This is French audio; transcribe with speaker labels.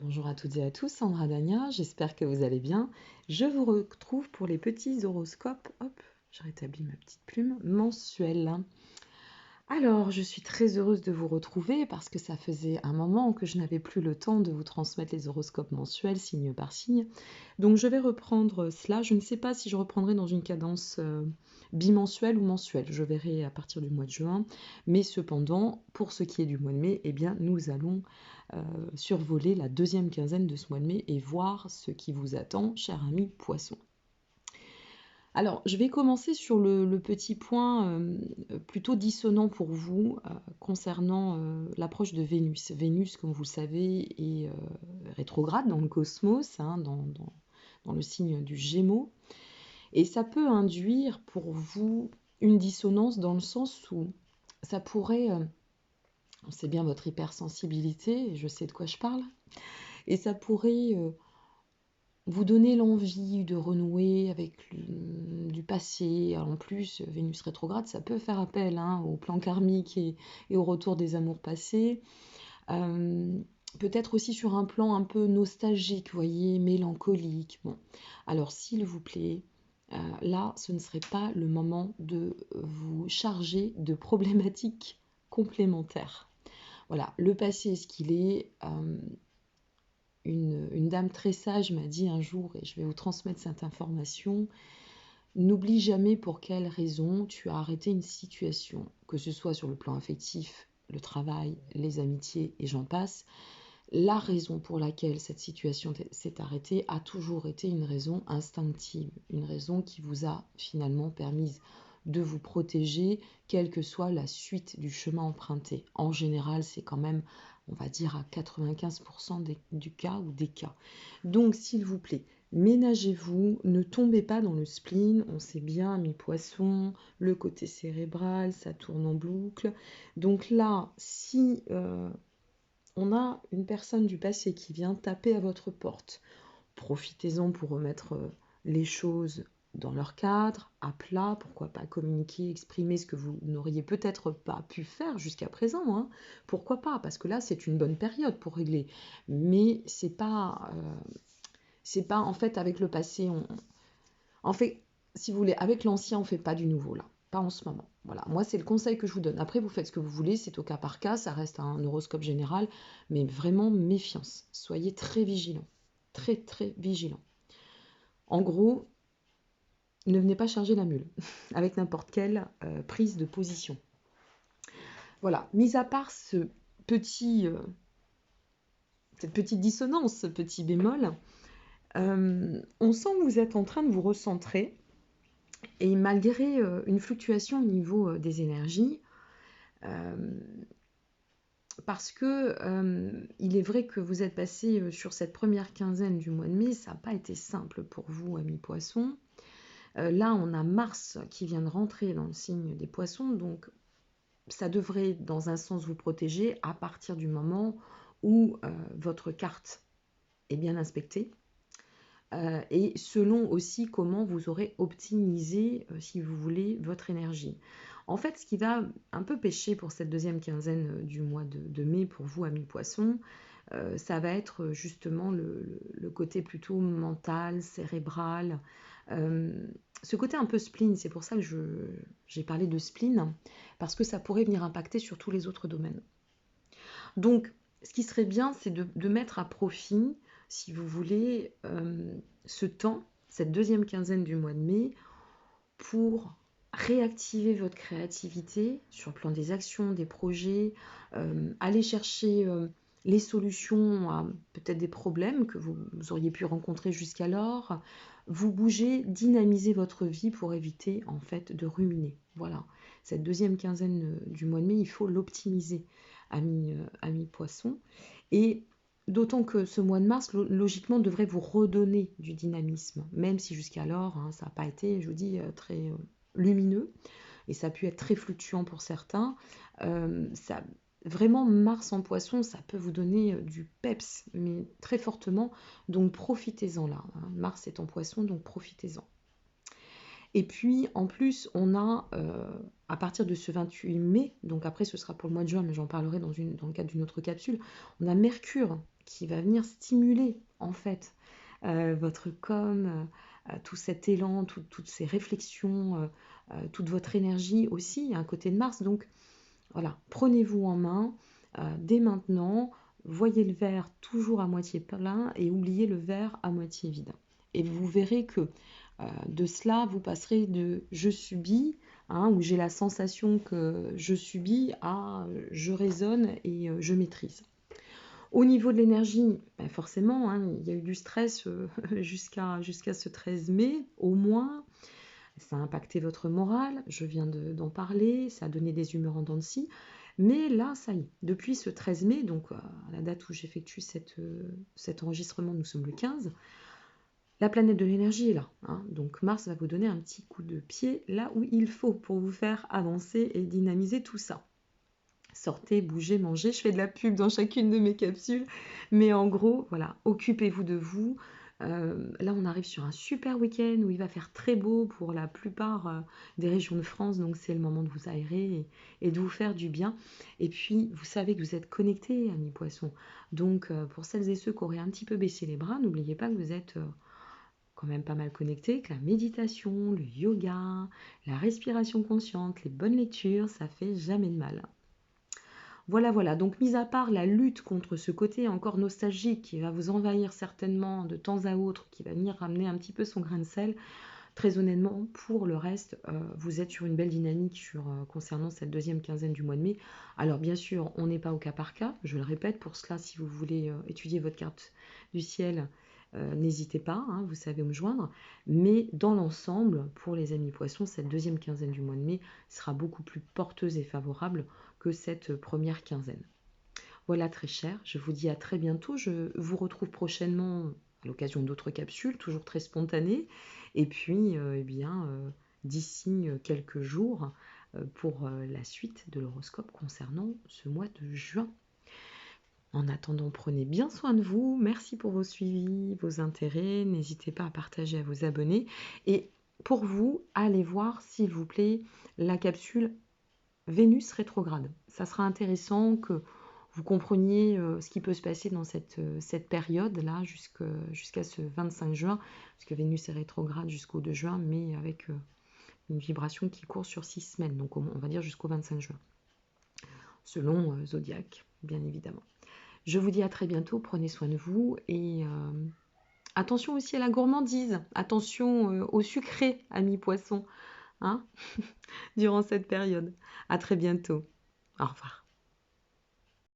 Speaker 1: Bonjour à toutes et à tous, Sandra Dania, j'espère que vous allez bien. Je vous retrouve pour les petits horoscopes, hop, je rétablis ma petite plume, mensuels. Alors, je suis très heureuse de vous retrouver parce que ça faisait un moment que je n'avais plus le temps de vous transmettre les horoscopes mensuels, signe par signe. Donc, je vais reprendre cela. Je ne sais pas si je reprendrai dans une cadence bimensuelle ou mensuelle. Je verrai à partir du mois de juin. Mais cependant, pour ce qui est du mois de mai, eh bien, nous allons survoler la deuxième quinzaine de ce mois de mai et voir ce qui vous attend, cher ami poisson. Alors, je vais commencer sur le petit point plutôt dissonant pour vous concernant l'approche de Vénus. Vénus, comme vous le savez, est rétrograde dans le cosmos, hein, dans le signe du Gémeaux. Et ça peut induire pour vous une dissonance dans le sens où ça pourrait, on sait bien votre hypersensibilité, et je sais de quoi je parle, et ça pourrait vous donner l'envie de renouer avec du passé. En plus, Vénus rétrograde, ça peut faire appel au plan karmique et au retour des amours passés. Euh, Peut-être aussi sur un plan un peu nostalgique, vous voyez, mélancolique. Bon, alors s'il vous plaît, là, ce ne serait pas le moment de vous charger de problématiques complémentaires. Voilà, le passé est ce qu'il est. Une dame très sage m'a dit un jour, et je vais vous transmettre cette information, n'oublie jamais pour quelle raison tu as arrêté une situation, que ce soit sur le plan affectif, le travail, les amitiés et j'en passe. La raison pour laquelle cette situation s'est arrêtée a toujours été une raison instinctive, une raison qui vous a finalement permis de vous protéger, quelle que soit la suite du chemin emprunté. En général, c'est quand même, on va dire, à 95% du cas ou des cas. Donc, s'il vous plaît, ménagez-vous, ne tombez pas dans le spleen, on sait bien, mi-poisson, le côté cérébral, ça tourne en boucle. Donc là, si on a une personne du passé qui vient taper à votre porte, profitez-en pour remettre les choses dans leur cadre, à plat, pourquoi pas communiquer, exprimer ce que vous n'auriez peut-être pas pu faire jusqu'à présent, hein. Pourquoi pas, parce que là c'est une bonne période pour régler, mais c'est pas en fait avec le passé, en fait, si vous voulez, avec l'ancien on fait pas du nouveau là, pas en ce moment. Voilà, moi c'est le conseil que je vous donne. Après vous faites ce que vous voulez, c'est au cas par cas, ça reste un horoscope général, mais vraiment méfiance, soyez très vigilants, très très vigilants. En gros, ne venez pas charger la mule avec n'importe quelle prise de position. Voilà, mis à part petit, cette petite dissonance, ce petit bémol, on sent que vous êtes en train de vous recentrer et malgré une fluctuation au niveau des énergies, euh, parce que il est vrai que vous êtes passé sur cette première quinzaine du mois de mai, ça n'a pas été simple pour vous, amis poissons. Là, on a Mars qui vient de rentrer dans le signe des poissons, donc ça devrait, dans un sens, vous protéger à partir du moment où votre carte est bien inspectée. Et selon aussi comment vous aurez optimisé, si vous voulez, votre énergie. En fait, ce qui va un peu pêcher pour cette deuxième quinzaine du mois de mai pour vous, amis poissons, ça va être justement le côté plutôt mental, cérébral, ce côté un peu spleen. C'est pour ça que j'ai parlé de spleen, parce que ça pourrait venir impacter sur tous les autres domaines. Donc, ce qui serait bien, c'est de mettre à profit, si vous voulez, ce temps, cette deuxième quinzaine du mois de mai, pour réactiver votre créativité sur le plan des actions, des projets, aller chercher les solutions à peut-être des problèmes que vous auriez pu rencontrer jusqu'alors, vous bouger, dynamiser votre vie pour éviter en fait de ruminer. Voilà, cette deuxième quinzaine du mois de mai, il faut l'optimiser, amis poissons. Et d'autant que ce mois de mars, logiquement, devrait vous redonner du dynamisme, même si jusqu'alors, ça n'a pas été, je vous dis, très lumineux, et ça a pu être très fluctuant pour certains. Ça, vraiment, Mars en poisson, ça peut vous donner du peps, mais très fortement, donc profitez-en là. Mars est en poisson, donc profitez-en. Et puis, en plus, on a, à partir de ce 28 mai, donc après ce sera pour le mois de juin, mais j'en parlerai dans le cadre d'une autre capsule, on a Mercure qui va venir stimuler en fait votre com, tout cet élan, toutes ces réflexions, toute votre énergie aussi. Il y a un côté de Mars, donc voilà, prenez-vous en main dès maintenant, voyez le verre toujours à moitié plein et oubliez le verre à moitié vide. Et vous verrez que de cela, vous passerez de je subis, hein, où j'ai la sensation que je subis, à je raisonne et je maîtrise. Au niveau de l'énergie, ben forcément, hein, il y a eu du stress jusqu'à ce 13 mai, au moins. Ça a impacté votre morale, je viens d'en parler, ça a donné des humeurs en dents de scie. Mais là, ça y est, depuis ce 13 mai, donc à la date où j'effectue cet enregistrement, nous sommes le 15, la planète de l'énergie est là. Hein. Donc Mars va vous donner un petit coup de pied là où il faut pour vous faire avancer et dynamiser tout ça. Sortez, bougez, mangez. Je fais de la pub dans chacune de mes capsules. Mais en gros, voilà, occupez-vous de vous. Là, on arrive sur un super week-end où il va faire très beau pour la plupart des régions de France. Donc, c'est le moment de vous aérer et de vous faire du bien. Et puis, vous savez que vous êtes connectés, amis poissons. Donc, pour celles et ceux qui auraient un petit peu baissé les bras, n'oubliez pas que vous êtes quand même pas mal connectés, que la méditation, le yoga, la respiration consciente, les bonnes lectures, ça fait jamais de mal. Voilà, voilà. Donc, mis à part la lutte contre ce côté encore nostalgique qui va vous envahir certainement de temps à autre, qui va venir ramener un petit peu son grain de sel, très honnêtement, pour le reste, vous êtes sur une belle dynamique concernant cette deuxième quinzaine du mois de mai. Alors, bien sûr, on n'est pas au cas par cas, je le répète. Pour cela, si vous voulez étudier votre carte du ciel, n'hésitez pas, hein, vous savez où me joindre. Mais dans l'ensemble, pour les amis poissons, cette deuxième quinzaine du mois de mai sera beaucoup plus porteuse et favorable que cette première quinzaine. Voilà très cher, je vous dis à très bientôt, je vous retrouve prochainement à l'occasion d'autres capsules, toujours très spontanées, et puis d'ici quelques jours pour la suite de l'horoscope concernant ce mois de juin. En attendant, prenez bien soin de vous, merci pour vos suivis, vos intérêts, n'hésitez pas à partager, à vous abonner, et pour vous, allez voir s'il vous plaît la capsule Vénus rétrograde. Ça sera intéressant que vous compreniez ce qui peut se passer dans cette période-là jusqu'à ce 25 juin, parce que Vénus est rétrograde jusqu'au 2 juin, mais avec une vibration qui court sur 6 semaines, donc on va dire jusqu'au 25 juin, selon Zodiac, bien évidemment. Je vous dis à très bientôt, prenez soin de vous, et attention aussi à la gourmandise, attention au sucré, amis poissons, hein, durant cette période. À très bientôt. Au revoir.